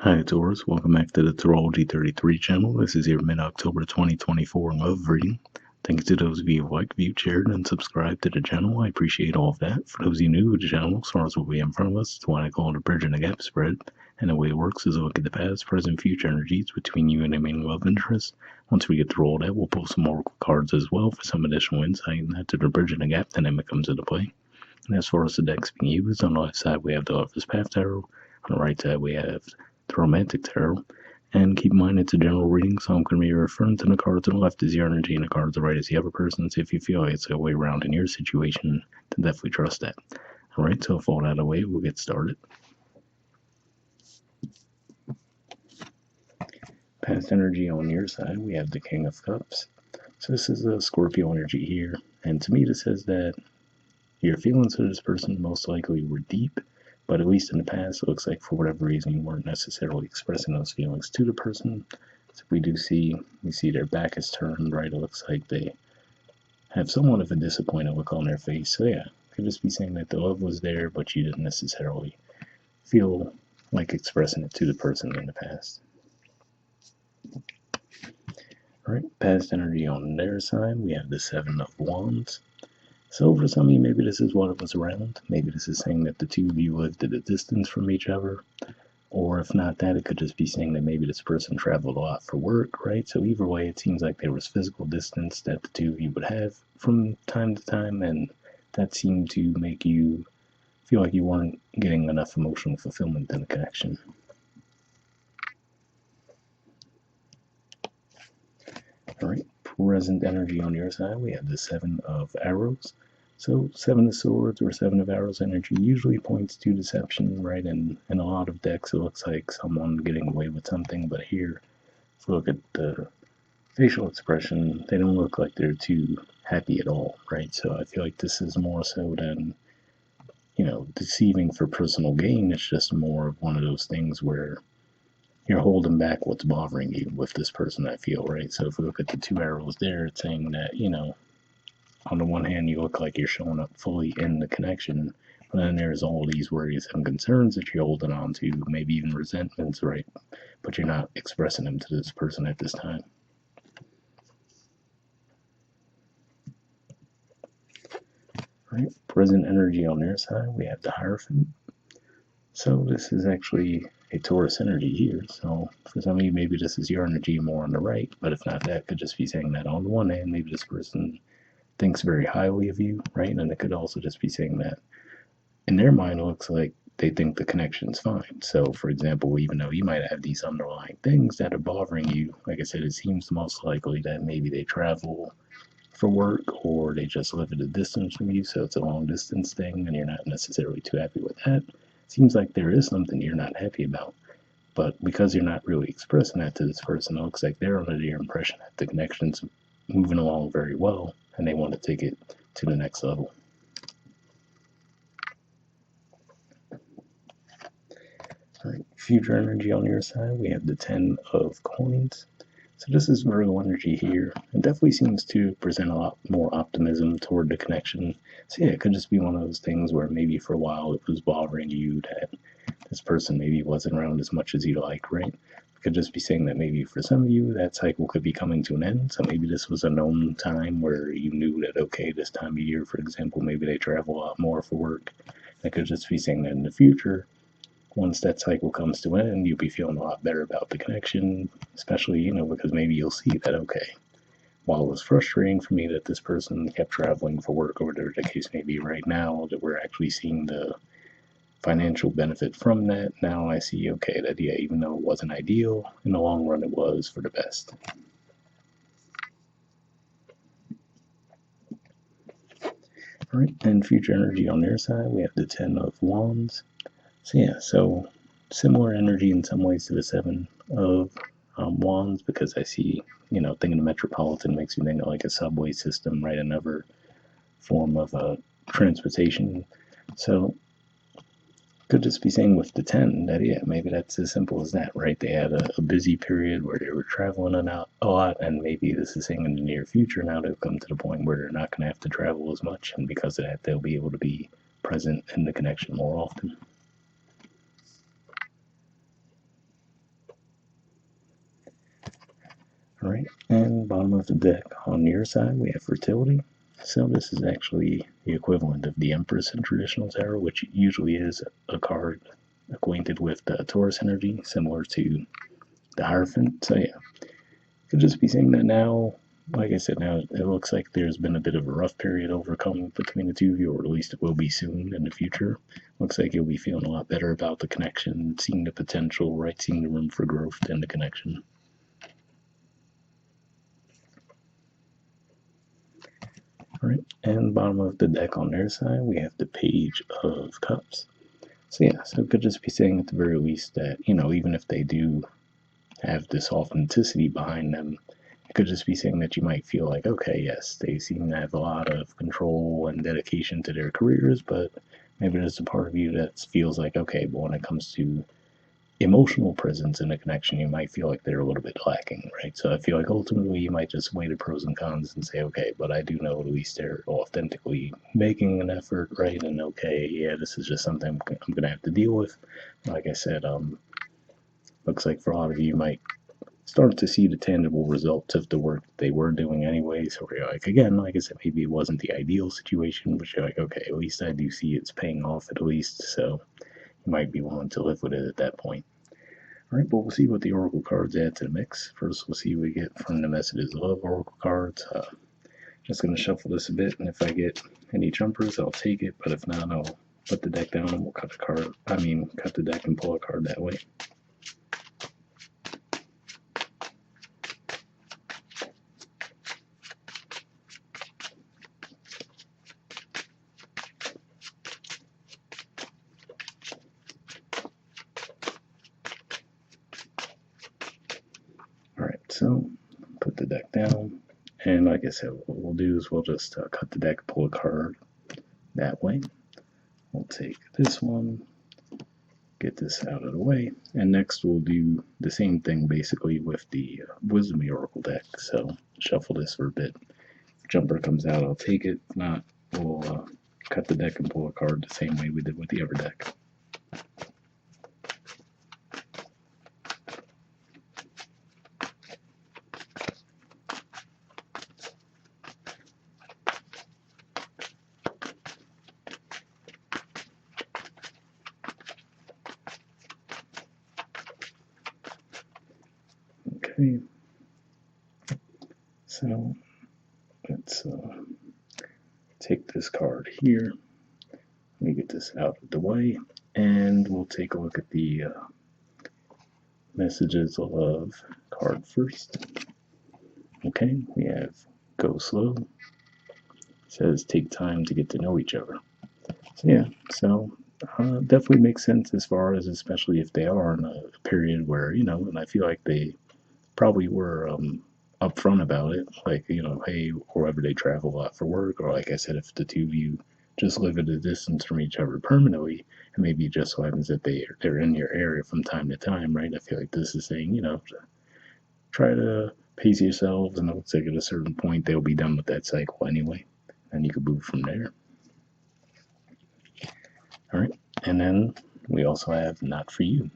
Hi Taurus, welcome back to the Astrology 33 channel. This is your mid-October 2024 love reading. Thanks to those of you who liked, viewed, shared, and subscribed to the channel. I appreciate all of that. For those of you new to the channel, stars will be in front of us. It's what I call the bridge and the gap spread. And the way it works is a look at the past, present, future energies between you and a main love interest. Once we get through all that, we'll pull some oracle cards as well for some additional insight into the bridge and the gap dynamic comes into play. And as far as the decks being used, on the left side we have the Lover's Path Tarot. On the right side we have the Romantic Tarot. And keep in mind it's a general reading, so I'm going to be referring to the card to the left as your energy and the card to the right as the other person's. If you feel like it's a way around in your situation, then definitely trust that. Alright, so with all that out of the way, we'll get started. Past energy on your side, we have the King of Cups. So this is a Scorpio energy here, and to me this says that your feelings for this person most likely were deep, but at least in the past, it looks like for whatever reason you weren't necessarily expressing those feelings to the person. So we see their back is turned, right? It looks like they have somewhat of a disappointed look on their face. So yeah, could just be saying that the love was there, but you didn't necessarily feel like expressing it to the person in the past. Alright, past energy on their side, we have the Seven of Wands. So for some of you, maybe this is what it was around. Maybe this is saying that the two of you lived at a distance from each other. Or if not that, it could just be saying that maybe this person traveled a lot for work, right? So either way, it seems like there was physical distance that the two of you would have from time to time, and that seemed to make you feel like you weren't getting enough emotional fulfillment in the connection. All right, present energy on your side, we have the Seven of Arrows. So Seven of Swords or Seven of Arrows energy usually points to deception, right? And in a lot of decks, it looks like someone getting away with something. But here, if we look at the facial expression, they don't look like they're too happy at all, right? So I feel like this is more so than, deceiving for personal gain. It's just more of one of those things where you're holding back what's bothering you with this person, I feel, right? So if we look at the two arrows there, it's saying that, on the one hand, you look like you're showing up fully in the connection, but then there's all these worries and concerns that you're holding on to, maybe even resentments, right? But you're not expressing them to this person at this time. Right, present energy on their side, we have the Hierophant. So this is actually a Taurus energy here. So for some of you, maybe this is your energy more on the right, but if not, that could just be saying that on the one hand, maybe this person thinks very highly of you, right? And it could also just be saying that in their mind, it looks like they think the connection's fine. So, for example, even though you might have these underlying things that are bothering you, like I said, it seems most likely that maybe they travel for work or they just live at a distance from you, so it's a long distance thing and you're not necessarily too happy with that. Seems like there is something you're not happy about, but because you're not really expressing that to this person, it looks like they're under the impression that the connection's moving along very well and they want to take it to the next level. All right, future energy on your side, we have the 10 of Coins. So this is Virgo energy here. It definitely seems to present a lot more optimism toward the connection. So yeah, it could just be one of those things where maybe for a while it was bothering you that this person maybe wasn't around as much as you'd like, right? It could just be saying that maybe for some of you that cycle could be coming to an end. So maybe this was a known time where you knew that, okay, this time of year, for example, maybe they travel a lot more for work. It could just be saying that in the future, once that cycle comes to an end, you'll be feeling a lot better about the connection, especially, because maybe you'll see that, okay, while it was frustrating for me that this person kept traveling for work or whatever the case may be right now, that we're actually seeing the financial benefit from that. Now I see, okay, that yeah, even though it wasn't ideal, in the long run it was for the best. All right, and future energy on their side, we have the 10 of Wands. So yeah, so similar energy in some ways to the Seven of Wands, because I see, thinking of Metropolitan makes me think of like a subway system, right? Another form of transportation. So could just be saying with the 10 that, yeah, maybe that's as simple as that, right? They had a busy period where they were traveling a lot, and maybe this is saying in the near future now they'll come to the point where they're not going to have to travel as much, and because of that, they'll be able to be present in the connection more often. bottom of the deck on your side, we have fertility. So this is actually the equivalent of the Empress in traditional tarot, which usually is a card acquainted with the Taurus energy, similar to the Hierophant. So yeah, could just be saying that now, like I said, now it looks like there's been a bit of a rough period overcome between the two of you, or at least it will be soon in the future. Looks like you'll be feeling a lot better about the connection, seeing the potential, right? Seeing the room for growth in the connection. All right, and bottom of the deck on their side, we have the Page of Cups. So yeah, so it could just be saying at the very least that, even if they do have this authenticity behind them, it could just be saying that you might feel like, okay, yes, they seem to have a lot of control and dedication to their careers, but maybe there's a part of you that feels like, okay, but when it comes to emotional presence in a connection, you might feel like they're a little bit lacking, right? So I feel like ultimately you might just weigh the pros and cons and say, okay, but I do know at least they're authentically making an effort, right? And okay, yeah, this is just something I'm going to have to deal with. Like I said, looks like for a lot of you might start to see the tangible results of the work they were doing anyway. So you're like, again, like I said, maybe it wasn't the ideal situation, but you're like, okay, at least I do see it's paying off at least. So you might be willing to live with it at that point. All right, but we'll see what the Oracle cards add to the mix. First, we'll see what we get from the Messages of Love Oracle cards. Just going to shuffle this a bit, and if I get any jumpers, I'll take it. But if not, I'll put the deck down and we'll cut the deck and pull a card that way. So, put the deck down, and like I said, what we'll do is we'll just cut the deck, pull a card that way. We'll take this one, get this out of the way, and next we'll do the same thing basically with the Wisdom Oracle deck. So, shuffle this for a bit. If jumper comes out, I'll take it. If not, we'll cut the deck and pull a card the same way we did with the other deck. Okay, so let's take this card here. Let me get this out of the way, and we'll take a look at the Messages of Love card first. Okay, we have Go Slow. It says take time to get to know each other. So yeah, definitely makes sense as far as, especially if they are in a period where, and I feel like they probably were upfront about it, like, hey, wherever they travel a lot for work, or like I said, if the two of you just live at a distance from each other permanently, and maybe it just so happens that they're in your area from time to time, right? I feel like this is saying, try to pace yourselves, and it looks like at a certain point they'll be done with that cycle anyway, and you can move from there. All right, and then we also have Not For You.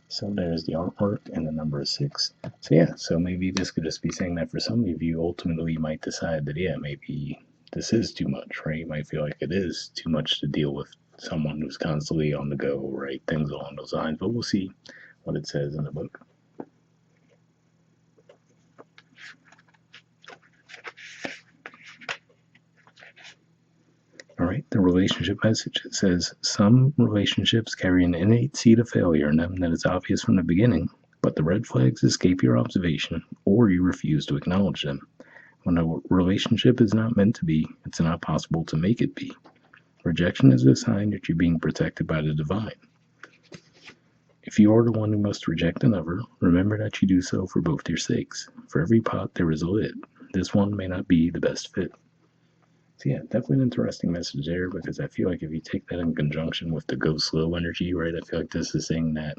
So there's the artwork and the number 6. So yeah, so maybe this could just be saying that for some of you, ultimately you might decide that, yeah, maybe this is too much, right? You might feel like it is too much to deal with someone who's constantly on the go, right? Things along those lines, but we'll see what it says in the book. All right, the relationship message, it says, some relationships carry an innate seed of failure in them that is obvious from the beginning, but the red flags escape your observation, or you refuse to acknowledge them. When a relationship is not meant to be, it's not possible to make it be. Rejection is a sign that you're being protected by the divine. If you are the one who must reject another, remember that you do so for both your sakes. For every pot there is a lid. This one may not be the best fit. So yeah, definitely an interesting message there, because I feel like if you take that in conjunction with the go slow energy, right, I feel like this is saying that,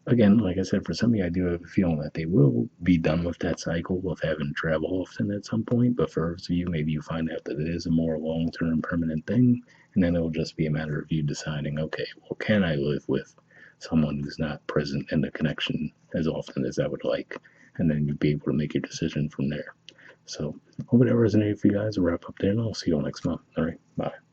again, like I said, for some of you, I do have a feeling that they will be done with that cycle of having to travel often at some point. But for others of you, maybe you find out that it is a more long-term permanent thing, and then it'll just be a matter of you deciding, okay, well, can I live with someone who's not present in the connection as often as I would like, and then you'd be able to make your decision from there. So, hope that resonated for you guys. We'll wrap up there, and I'll see you all next month. All right, bye.